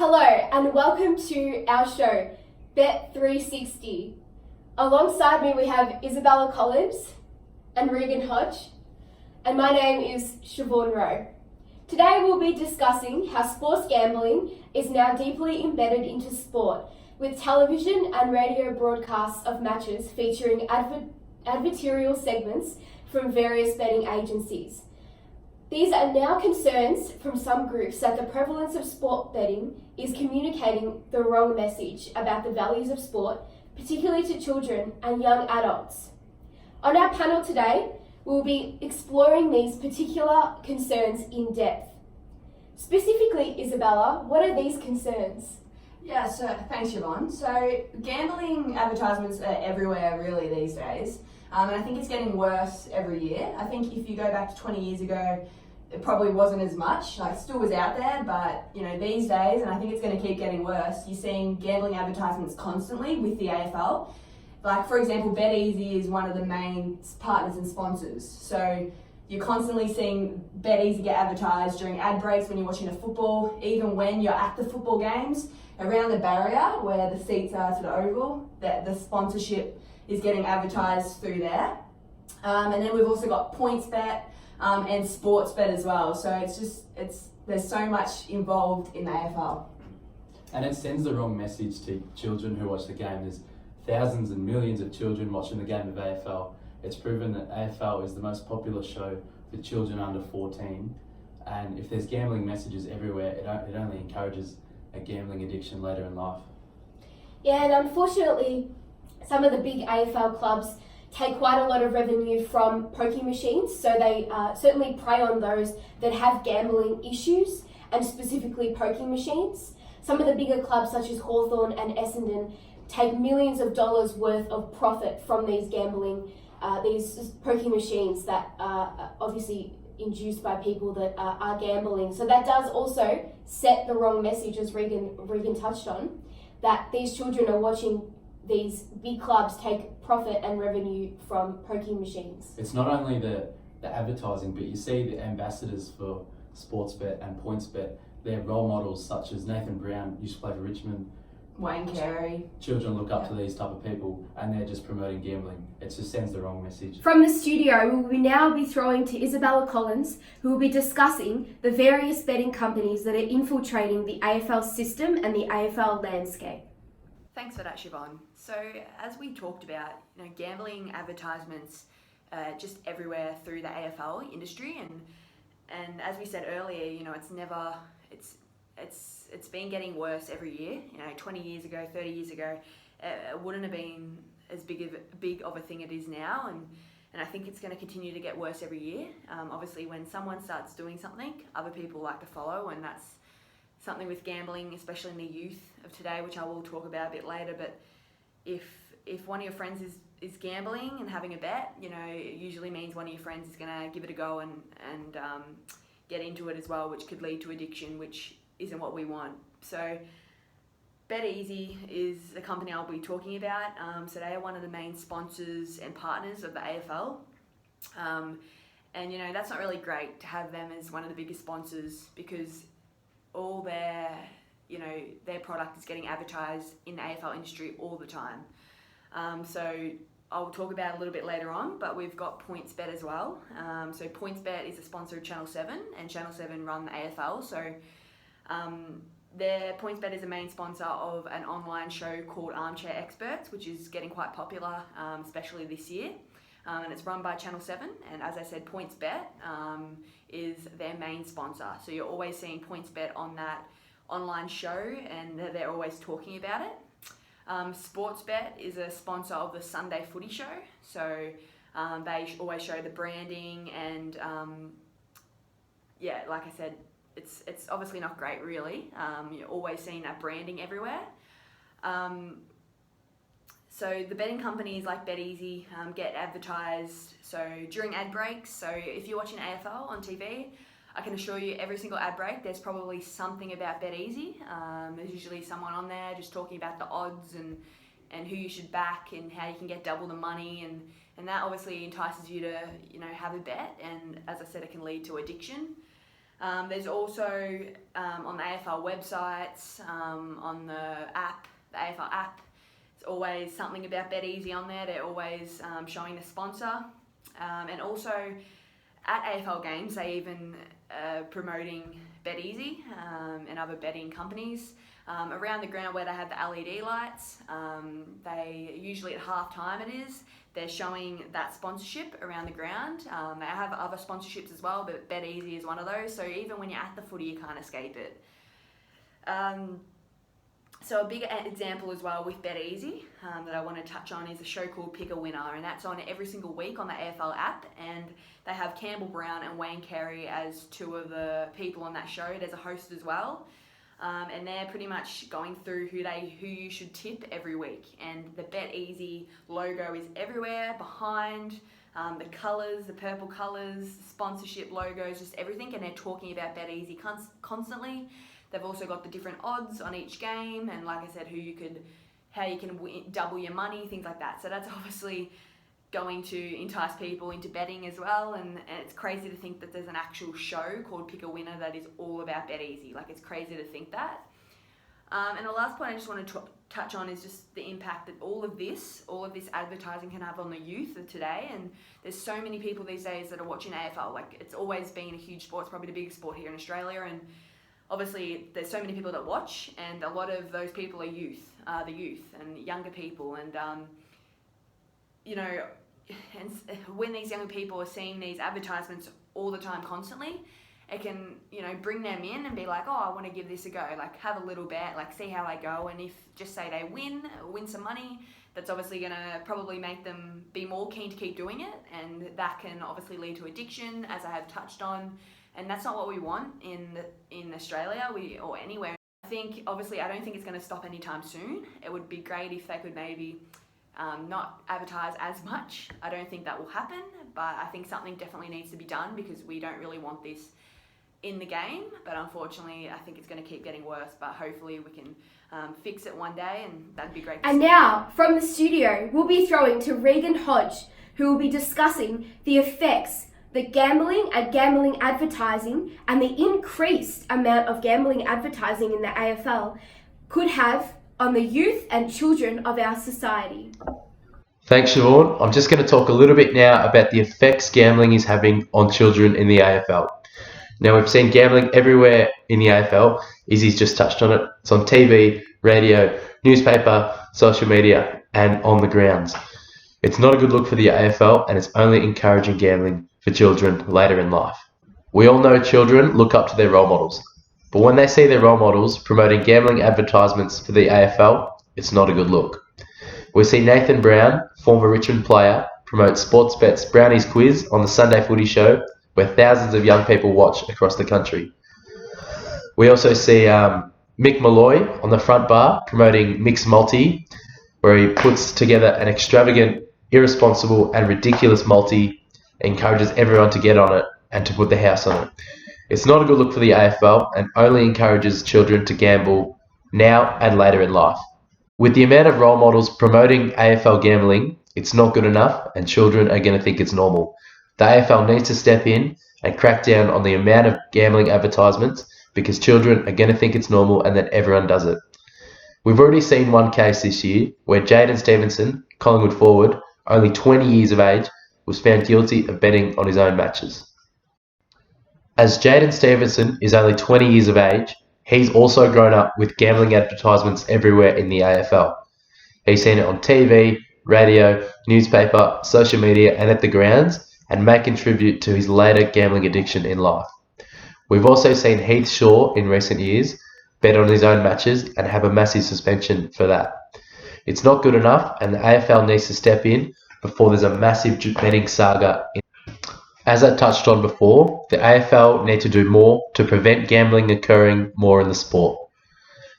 Hello and welcome to our show, Bet 360. Alongside me we have Isabella Icollins and Regan Rhodge, and my name is Sroe. Today we'll be discussing how sports gambling is now deeply embedded into sport, with television and radio broadcasts of matches featuring advertorial segments from various betting agencies. These are now concerns from some groups that the prevalence of sport betting is communicating the wrong message about the values of sport, particularly to children and young adults. On our panel today, we'll be exploring these particular concerns in depth. Specifically, Isabella, what are these concerns? Yeah, so thanks, Siobhan. So gambling advertisements are everywhere really these days, and I think it's getting worse every year. I think if you go back to 20 years ago, it probably wasn't as much, like still was out there, but these days, and I think it's going to keep getting worse, you're seeing gambling advertisements constantly with the AFL. Like for example, BetEasy is one of the main partners and sponsors. So you're constantly seeing BetEasy get advertised during ad breaks when you're watching a football, even when you're at the football games, around the barrier where the seats are to the oval, that the sponsorship is getting advertised through there. And then we've also got PointsBet, and Sportsbet as well. So there's so much involved in the AFL. And it sends the wrong message to children who watch the game. There's thousands and millions of children watching the game of AFL. It's proven that AFL is the most popular show for children under 14. And if there's gambling messages everywhere, it only encourages a gambling addiction later in life. Yeah, and unfortunately, some of the big AFL clubs take quite a lot of revenue from pokie machines, so they certainly prey on those that have gambling issues, and specifically pokie machines. Some of the bigger clubs such as Hawthorn and Essendon take millions of dollars worth of profit from these gambling, these pokie machines that are obviously induced by people that are gambling. So that does also set the wrong message, as Regan touched on, that these children are watching these big clubs take profit and revenue from pokie machines. It's not only the advertising, but you see the ambassadors for Sportsbet and PointsBet. They're role models such as Nathan Brown, used to play for Richmond. Wayne Carey. Children look up to these type of people, and they're just promoting gambling. It just sends the wrong message. From the studio, we will now be throwing to Isabella Icollins, who will be discussing the various betting companies that are infiltrating the AFL system and the AFL landscape. Thanks for that, Siobhan. So as we talked about, gambling advertisements just everywhere through the AFL industry, and as we said earlier, it's been getting worse every year. 20 years ago, 30 years ago, it wouldn't have been as big of a thing it is now, and I think it's going to continue to get worse every year. Obviously, when someone starts doing something, other people like to follow, and that's something with gambling, especially in the youth of today, which I will talk about a bit later. But if one of your friends is gambling and having a bet, it usually means one of your friends is going to give it a go and get into it as well, which could lead to addiction, which isn't what we want. So BetEasy is the company I'll be talking about. So they are one of the main sponsors and partners of the AFL. And that's not really great to have them as one of the biggest sponsors, because all their product is getting advertised in the AFL industry all the time. So I'll talk about it a little bit later on, but we've got PointsBet as well. So PointsBet is a sponsor of Channel 7, and Channel 7 run the AFL. So their PointsBet is a main sponsor of an online show called Armchair Experts, which is getting quite popular, especially this year. And it's run by Channel 7, and as I said, PointsBet is their main sponsor. So you're always seeing PointsBet on that online show, and they're always talking about it. Sportsbet is a sponsor of the Sunday Footy Show, so they always show the branding, and like I said, it's obviously not great really. You're always seeing that branding everywhere. So the betting companies like BetEasy get advertised during ad breaks. So if you're watching AFL on TV, I can assure you every single ad break there's probably something about BetEasy. There's usually someone on there just talking about the odds and who you should back and how you can get double the money, and that obviously entices you to have a bet, and as I said, it can lead to addiction. There's also on the AFL websites, on the AFL app, it's always something about Bet Easy on there. They're always showing the sponsor. And also at AFL games, they even promoting Bet Easy and other betting companies. Around the ground where they have the LED lights, they usually at half time they're showing that sponsorship around the ground. They have other sponsorships as well, but Bet Easy is one of those. So even when you're at the footy, you can't escape it. So a big example as well with Bet Easy that I want to touch on is a show called Pick a Winner, and that's on every single week on the AFL app, and they have Campbell Brown and Wayne Carey as two of the people on that show. There's a host as well. And they're pretty much going through who you should tip every week. And the Bet Easy logo is everywhere behind, the colours, the purple colours, sponsorship logos, just everything. And they're talking about Bet Easy constantly. They've also got the different odds on each game, and like I said, how you can double your money, things like that. So that's obviously going to entice people into betting as well, and it's crazy to think that there's an actual show called Pick a Winner that is all about Bet Easy. Like, it's crazy to think that. And the last point I just want to touch on is just the impact that all of this advertising can have on the youth of today. And there's so many people these days that are watching AFL. Like, it's always been a huge sport. It's probably the biggest sport here in Australia, and obviously there's so many people that watch, and a lot of those people are the youth and younger people. And and when these young people are seeing these advertisements all the time, constantly, it can, bring them in and be like, oh, I want to give this a go, like have a little bet, like see how I go. And if just say they win some money, that's obviously going to probably make them be more keen to keep doing it. And that can obviously lead to addiction, as I have touched on. And that's not what we want in Australia or anywhere. I don't think it's going to stop anytime soon. It would be great if they could maybe not advertise as much. I don't think that will happen, but I think something definitely needs to be done, because we don't really want this in the game. But unfortunately, I think it's going to keep getting worse, but hopefully we can fix it one day, and that'd be great. And now, from the studio, we'll be throwing to Rhodge, who will be discussing the effects that gambling and gambling advertising and the increased amount of gambling advertising in the AFL could have on the youth and children of our society. Thanks, Siobhan. I'm just going to talk a little bit now about the effects gambling is having on children in the AFL. Now, we've seen gambling everywhere in the AFL. Izzy's just touched on it. It's on TV, radio, newspaper, social media, and on the grounds. It's not a good look for the AFL, and it's only encouraging gambling for children later in life. We all know children look up to their role models, but when they see their role models promoting gambling advertisements for the AFL, it's not a good look. We see Nathan Brown, former Richmond player, promote Sportsbet's Brownies quiz on the Sunday Footy Show, where thousands of young people watch across the country. We also see Mick Malloy on the front bar promoting Mixed Multi, where he puts together an extravagant, irresponsible and ridiculous multi, encourages everyone to get on it and to put the house on it. It's not a good look for the AFL, and only encourages children to gamble now and later in life. With the amount of role models promoting AFL gambling, it's not good enough, and children are going to think it's normal. The AFL needs to step in and crack down on the amount of gambling advertisements, because children are going to think it's normal and that everyone does it. We've already seen one case this year where Jaden Stevenson, Collingwood forward, only 20 years of age, was found guilty of betting on his own matches. As Jaden Stevenson is only 20 years of age, he's also grown up with gambling advertisements everywhere in the AFL. He's seen it on TV, radio, newspaper, social media and at the grounds, and may contribute to his later gambling addiction in life. We've also seen Heath Shaw in recent years bet on his own matches and have a massive suspension for that. It's not good enough, and the AFL needs to step in before there's a massive betting saga. As I touched on before, the AFL need to do more to prevent gambling occurring more in the sport.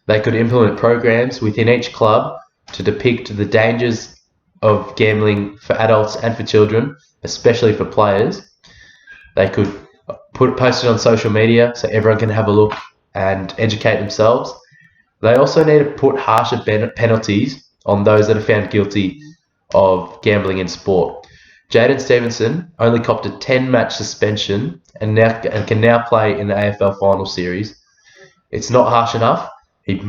They could implement programs within each club to depict the dangers of gambling for adults and for children, especially for players. They could post it on social media so everyone can have a look and educate themselves. They also need to put harsher penalties on those that are found guilty of gambling in sport. Jaden Stevenson only copped a 10-match suspension and can now play in the AFL final series. It's not harsh enough. He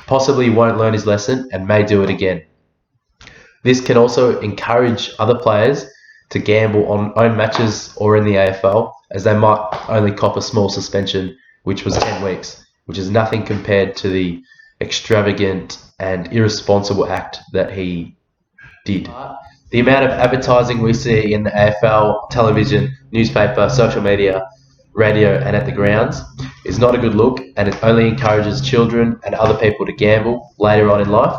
possibly won't learn his lesson and may do it again. This can also encourage other players to gamble on own matches or in the AFL, as they might only cop a small suspension, which was 10 weeks, which is nothing compared to the extravagant and irresponsible act that he did. The amount of advertising we see in the AFL, television, newspaper, social media, radio and at the grounds is not a good look, and it only encourages children and other people to gamble later on in life.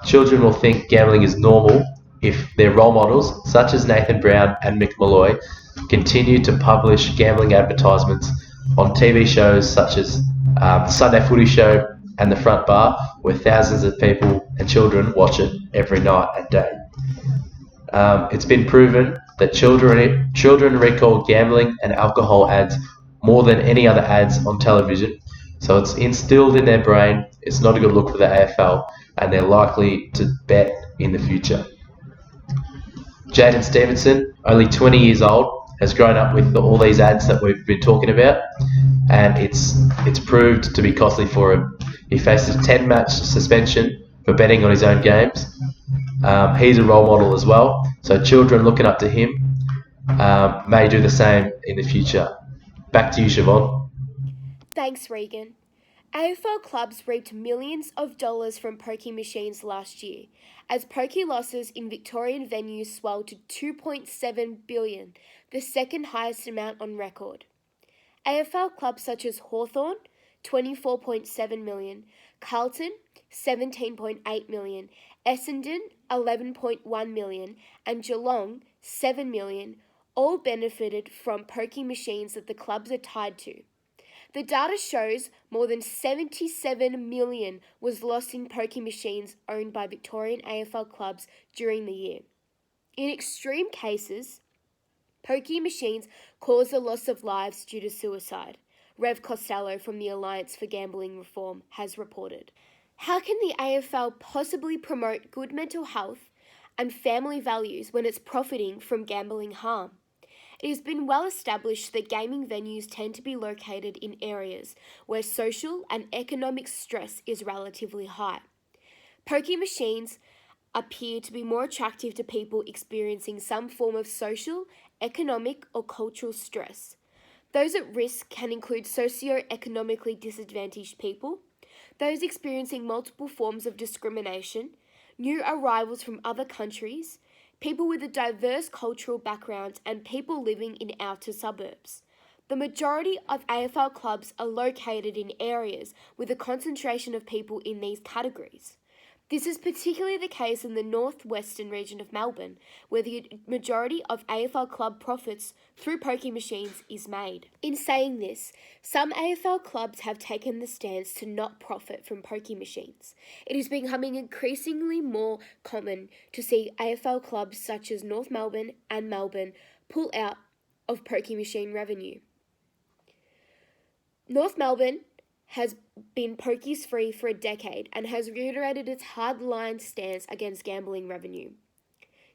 Children will think gambling is normal if their role models, such as Nathan Brown and Mick Malloy, continue to publish gambling advertisements on TV shows such as the Sunday Footy Show and The Front Bar, where thousands of people and children watch it every night and day. It's been proven that children recall gambling and alcohol ads more than any other ads on television, so it's instilled in their brain. It's not a good look for the AFL, and they're likely to bet in the future. Jaden Stevenson, only 20 years old, has grown up with all these ads that we've been talking about, and it's proved to be costly for him. He faces a 10-match suspension for betting on his own games. He's a role model as well, so children looking up to him may do the same in the future. Back to you, Siobhan. Thanks, Regan. AFL clubs reaped millions of dollars from pokie machines last year, as pokie losses in Victorian venues swelled to $2.7 billion, the second highest amount on record. AFL clubs such as Hawthorn, $24.7 million, Carlton, $17.8 million, Essendon, $11.1 million, and Geelong, $7 million, all benefited from pokie machines that the clubs are tied to. The data shows more than $77 million was lost in pokie machines owned by Victorian AFL clubs during the year. In extreme cases, pokie machines cause the loss of lives due to suicide, Rev Costello from the Alliance for Gambling Reform has reported. How can the AFL possibly promote good mental health and family values when it's profiting from gambling harm? It has been well established that gaming venues tend to be located in areas where social and economic stress is relatively high. Pokie machines appear to be more attractive to people experiencing some form of social, economic, or cultural stress. Those at risk can include socio-economically disadvantaged people, those experiencing multiple forms of discrimination, new arrivals from other countries, people with a diverse cultural background, and people living in outer suburbs. The majority of AFL clubs are located in areas with a concentration of people in these categories. This is particularly the case in the northwestern region of Melbourne, where the majority of AFL club profits through pokie machines is made. In saying this, some AFL clubs have taken the stance to not profit from pokie machines. It is becoming increasingly more common to see AFL clubs such as North Melbourne and Melbourne pull out of pokie machine revenue. North Melbourne has been pokies free for a decade and has reiterated its hardline stance against gambling revenue.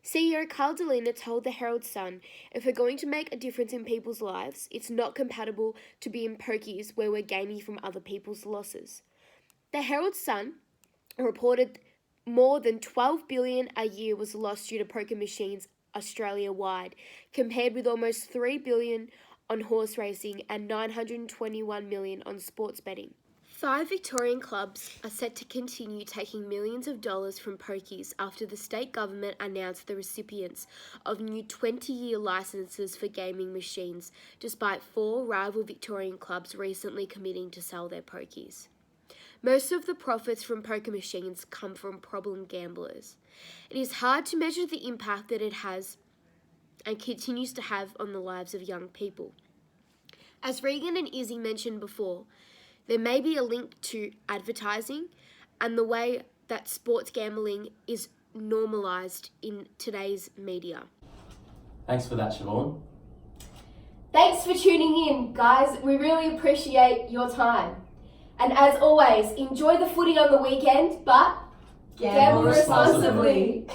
CEO Carl Delina told the Herald Sun, "If we're going to make a difference in people's lives, it's not compatible to be in pokies where we're gaining from other people's losses." The Herald Sun reported more than $12 billion a year was lost due to poker machines Australia-wide, compared with almost $3 billion on horse racing and $921 million on sports betting. 5 Victorian clubs are set to continue taking millions of dollars from pokies after the state government announced the recipients of new 20-year licences for gaming machines, despite 4 rival Victorian clubs recently committing to sell their pokies. Most of the profits from poker machines come from problem gamblers. It is hard to measure the impact that it has and continues to have on the lives of young people. As Regan and Izzy mentioned before, there may be a link to advertising and the way that sports gambling is normalised in today's media. Thanks for that, Siobhan. Thanks for tuning in, guys. We really appreciate your time. And as always, enjoy the footy on the weekend, but gamble responsibly.